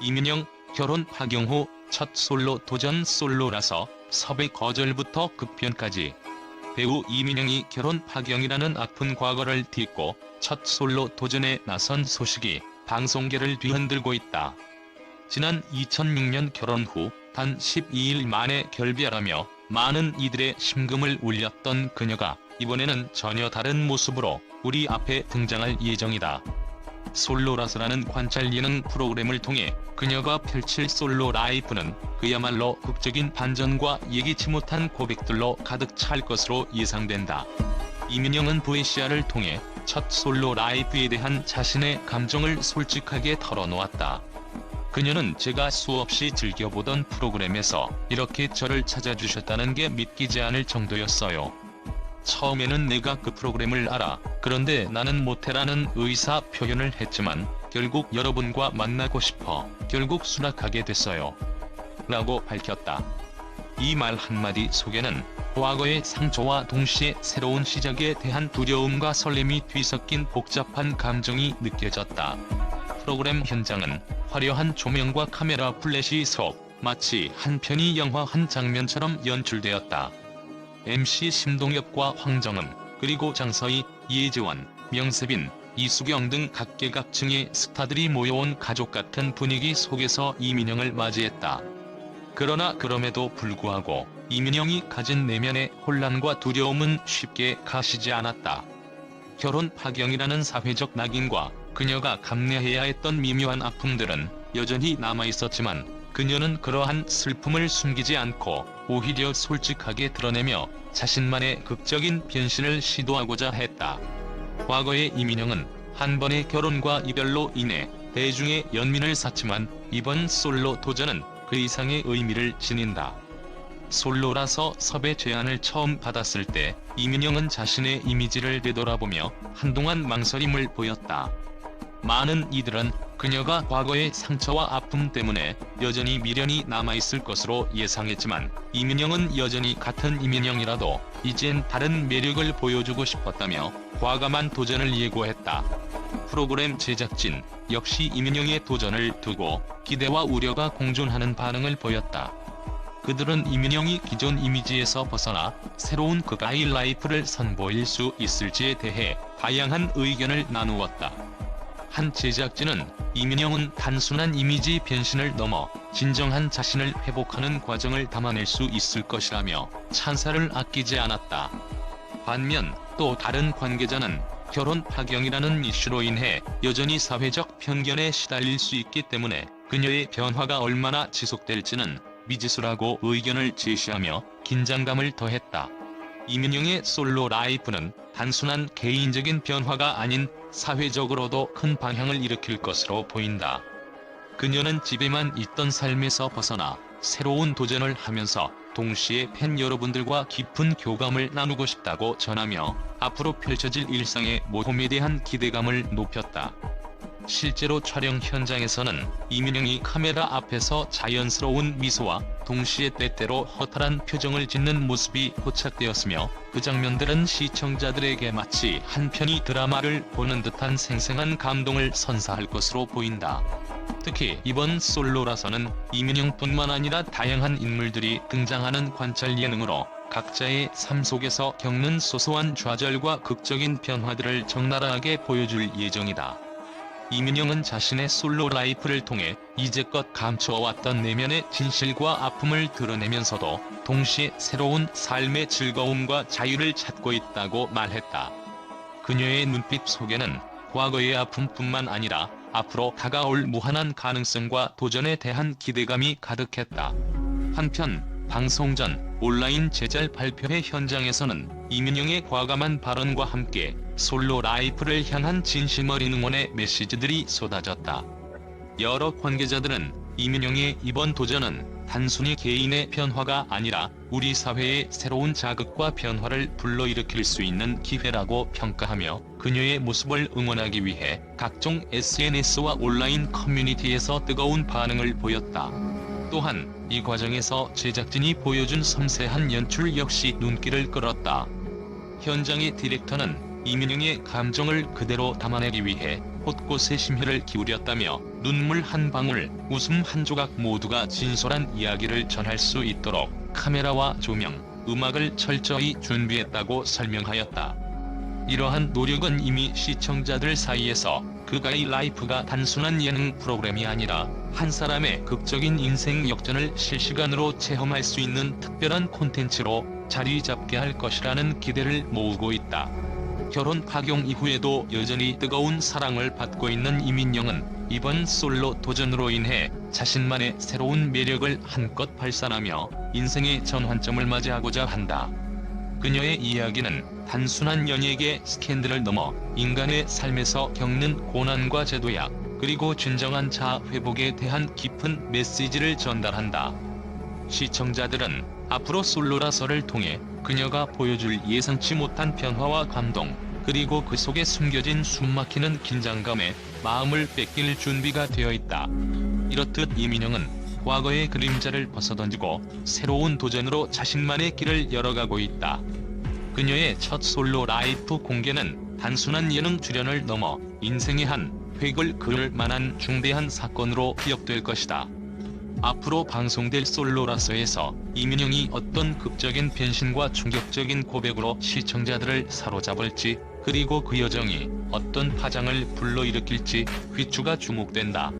이민영, 결혼 파경 후 첫 솔로 도전. 솔로라서 섭외 거절부터 급변까지. 배우 이민영이 결혼 파경이라는 아픈 과거를 딛고 첫 솔로 도전에 나선 소식이 방송계를 뒤흔들고 있다. 지난 2006년 결혼 후 단 12일 만에 결별하며 많은 이들의 심금을 울렸던 그녀가 이번에는 전혀 다른 모습으로 우리 앞에 등장할 예정이다. 솔로라서라는 관찰 예능 프로그램을 통해 그녀가 펼칠 솔로 라이프는 그야말로 극적인 반전과 예기치 못한 고백들로 가득 찰 것으로 예상된다. 이민영은 VCR을 통해 첫 솔로 라이프에 대한 자신의 감정을 솔직하게 털어놓았다. 그녀는 제가 수없이 즐겨보던 프로그램에서 이렇게 저를 찾아주셨다는 게 믿기지 않을 정도였어요. 처음에는 내가 그 프로그램을 알아. 그런데 나는 못해라는 의사 표현을 했지만 결국 여러분과 만나고 싶어 결국 수락하게 됐어요. 라고 밝혔다. 이 말 한마디 속에는 과거의 상처와 동시에 새로운 시작에 대한 두려움과 설렘이 뒤섞인 복잡한 감정이 느껴졌다. 프로그램 현장은 화려한 조명과 카메라 플래시 속 마치 한 편의 영화 한 장면처럼 연출되었다. MC 심동엽과 황정음, 그리고 장서희, 이혜재원, 명세빈, 이수경 등 각계각층의 스타들이 모여온 가족 같은 분위기 속에서 이민영을 맞이했다. 그러나 그럼에도 불구하고 이민영이 가진 내면의 혼란과 두려움은 쉽게 가시지 않았다. 결혼 파경이라는 사회적 낙인과 그녀가 감내해야 했던 미묘한 아픔들은 여전히 남아있었지만 그녀는 그러한 슬픔을 숨기지 않고 오히려 솔직하게 드러내며 자신만의 극적인 변신을 시도하고자 했다. 과거의 이민영은 한 번의 결혼과 이별로 인해 대중의 연민을 샀지만 이번 솔로 도전은 그 이상의 의미를 지닌다. 솔로라서 섭외 제안을 처음 받았을 때 이민영은 자신의 이미지를 되돌아보며 한동안 망설임을 보였다. 많은 이들은 그녀가 과거의 상처와 아픔 때문에 여전히 미련이 남아있을 것으로 예상했지만 이민영은 여전히 같은 이민영이라도 이젠 다른 매력을 보여주고 싶었다며 과감한 도전을 예고했다. 프로그램 제작진 역시 이민영의 도전을 두고 기대와 우려가 공존하는 반응을 보였다. 그들은 이민영이 기존 이미지에서 벗어나 새로운 극아이 라이프를 선보일 수 있을지에 대해 다양한 의견을 나누었다. 한 제작진은 이민영은 단순한 이미지 변신을 넘어 진정한 자신을 회복하는 과정을 담아낼 수 있을 것이라며 찬사를 아끼지 않았다. 반면 또 다른 관계자는 결혼 파경이라는 이슈로 인해 여전히 사회적 편견에 시달릴 수 있기 때문에 그녀의 변화가 얼마나 지속될지는 미지수라고 의견을 제시하며 긴장감을 더했다. 이민영의 솔로 라이프는 단순한 개인적인 변화가 아닌 사회적으로도 큰 방향을 일으킬 것으로 보인다. 그녀는 집에만 있던 삶에서 벗어나 새로운 도전을 하면서 동시에 팬 여러분들과 깊은 교감을 나누고 싶다고 전하며 앞으로 펼쳐질 일상의 모험에 대한 기대감을 높였다. 실제로 촬영 현장에서는 이민영이 카메라 앞에서 자연스러운 미소와 동시에 때때로 허탈한 표정을 짓는 모습이 포착되었으며 그 장면들은 시청자들에게 마치 한 편의 드라마를 보는 듯한 생생한 감동을 선사할 것으로 보인다. 특히 이번 솔로라서는 이민영뿐만 아니라 다양한 인물들이 등장하는 관찰 예능으로 각자의 삶 속에서 겪는 소소한 좌절과 극적인 변화들을 적나라하게 보여줄 예정이다. 이민영은 자신의 솔로 라이프를 통해 이제껏 감추어왔던 내면의 진실과 아픔을 드러내면서도 동시에 새로운 삶의 즐거움과 자유를 찾고 있다고 말했다. 그녀의 눈빛 속에는 과거의 아픔뿐만 아니라 앞으로 다가올 무한한 가능성과 도전에 대한 기대감이 가득했다. 한편 방송 전 온라인 제작 발표회 현장에서는 이민영의 과감한 발언과 함께 솔로 라이프를 향한 진심 어린 응원의 메시지들이 쏟아졌다. 여러 관계자들은 이민영의 이번 도전은 단순히 개인의 변화가 아니라 우리 사회의 새로운 자극과 변화를 불러일으킬 수 있는 기회라고 평가하며 그녀의 모습을 응원하기 위해 각종 SNS와 온라인 커뮤니티에서 뜨거운 반응을 보였다. 또한 이 과정에서 제작진이 보여준 섬세한 연출 역시 눈길을 끌었다. 현장의 디렉터는 이민영의 감정을 그대로 담아내기 위해 곳곳에 심혈을 기울였다며 눈물 한 방울, 웃음 한 조각 모두가 진솔한 이야기를 전할 수 있도록 카메라와 조명, 음악을 철저히 준비했다고 설명하였다. 이러한 노력은 이미 시청자들 사이에서 그가의 라이프가 단순한 예능 프로그램이 아니라 한 사람의 극적인 인생 역전을 실시간으로 체험할 수 있는 특별한 콘텐츠로 자리 잡게 할 것이라는 기대를 모으고 있다. 결혼 파경 이후에도 여전히 뜨거운 사랑을 받고 있는 이민영은 이번 솔로 도전으로 인해 자신만의 새로운 매력을 한껏 발산하며 인생의 전환점을 맞이하고자 한다. 그녀의 이야기는 단순한 연예계 스캔들을 넘어 인간의 삶에서 겪는 고난과 제도약, 그리고 진정한 자아 회복에 대한 깊은 메시지를 전달한다. 시청자들은 앞으로 솔로라서를 통해 그녀가 보여줄 예상치 못한 변화와 감동, 그리고 그 속에 숨겨진 숨막히는 긴장감에 마음을 뺏길 준비가 되어 있다. 이렇듯 이민영은 과거의 그림자를 벗어던지고 새로운 도전으로 자신만의 길을 열어가고 있다. 그녀의 첫 솔로 라이프 공개는 단순한 예능 출연을 넘어 인생의 한 획을 그을 만한 중대한 사건으로 기억될 것이다. 앞으로 방송될 솔로라서에서 이민영이 어떤 극적인 변신과 충격적인 고백으로 시청자들을 사로잡을지, 그리고 그 여정이 어떤 파장을 불러일으킬지 귀추가 주목된다.